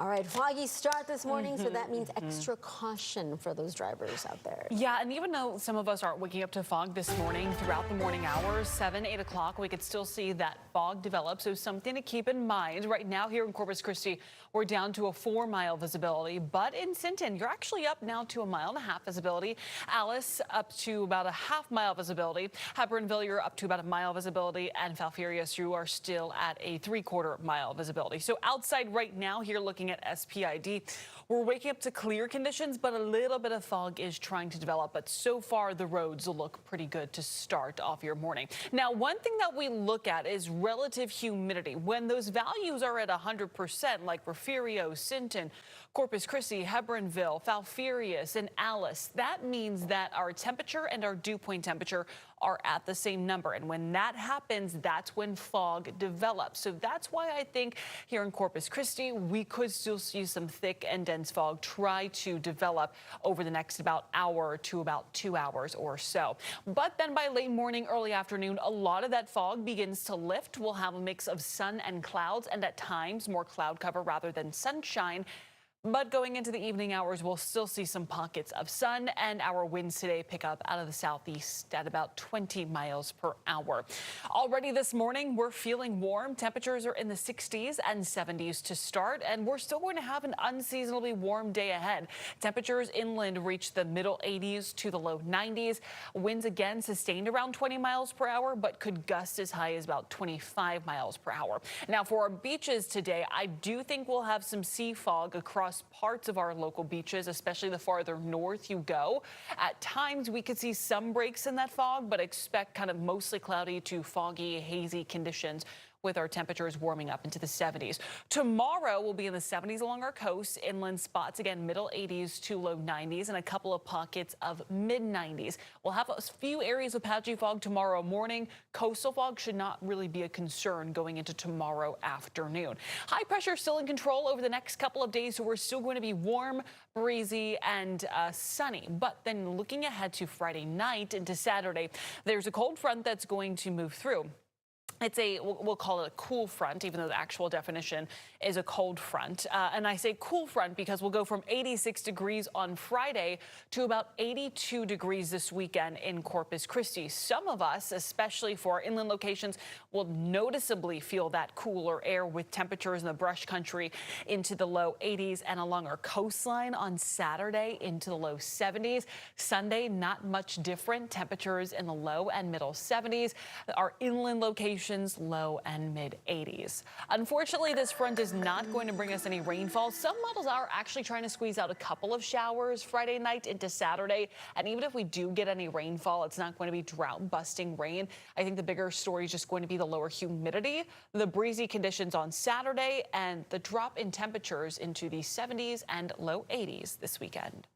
right, foggy start this morning, so that means extra caution for those drivers out there. Yeah, and even though some of us aren't waking up to fog this morning, throughout the morning hours, 7, 8 o'clock, we could still see that fog develop. So something to keep in mind. Right now here in Corpus Christi, we're down to a 4-mile visibility, but in Sinton, you're actually up now to a 1.5 mile visibility. Alice up to about a 1/2 mile visibility. Hebronville, you're up to about a 1 mile visibility, and Falfurrias, you are still at a 3/4 mile visibility. So outside right now here looking at SPID, we're waking up to clear conditions, but a little bit of fog is trying to develop. But so far, the roads look pretty good to start off your morning. Now, one thing that we look at is relative humidity. When those values are at 100%, like Refugio, Sinton, Corpus Christi, Hebronville, Falfurrias, and Alice, that means that our temperature and our dew point temperature are at the same number. And when that happens, that's when fog develops. So that's why I think here in Corpus Christi, we could still see some thick and dense fog try to develop over the next about hour to about 2 hours or so. But then by late morning, early afternoon, a lot of that fog begins to lift. We'll have a mix of sun and clouds, and at times more cloud cover rather than sunshine. But going into the evening hours, we'll still see some pockets of sun, and our winds today pick up out of the southeast at about 20 miles per hour. Already this morning, we're feeling warm. Temperatures are in the 60s and 70s to start, and we're still going to have an unseasonably warm day ahead. Temperatures inland reach the middle 80s to the low 90s. Winds again sustained around 20 miles per hour, but could gust as high as about 25 miles per hour. Now, for our beaches today, I do think we'll have some sea fog across parts of our local beaches, especially the farther north you go. At times, we could see some breaks in that fog, but expect kind of mostly cloudy to foggy, hazy conditions, with our temperatures warming up into the 70s. Tomorrow will be in the 70s along our coast. Inland spots, again, middle 80s to low 90s, and a couple of pockets of mid 90s. We'll have a few areas of patchy fog tomorrow morning. Coastal fog should not really be a concern going into tomorrow afternoon. High pressure still in control over the next couple of days, so we're still going to be warm, breezy, and sunny. But then looking ahead to Friday night into Saturday, there's a cold front that's going to move through. We'll call it a cool front, even though the actual definition is a cold front. And I say cool front because we'll go from 86 degrees on Friday to about 82 degrees this weekend in Corpus Christi. Some of us, especially for our inland locations, will noticeably feel that cooler air with temperatures in the brush country into the low 80s, and along our coastline on Saturday into the low 70s. Sunday, not much different. Temperatures in the low and middle 70s. Our inland locations low and mid 80s. Unfortunately, this front is not going to bring us any rainfall. Some models are actually trying to squeeze out a couple of showers Friday night into Saturday. And even if we do get any rainfall, it's not going to be drought busting rain. I think the bigger story is just going to be the lower humidity, the breezy conditions on Saturday, and the drop in temperatures into the 70s and low 80s this weekend.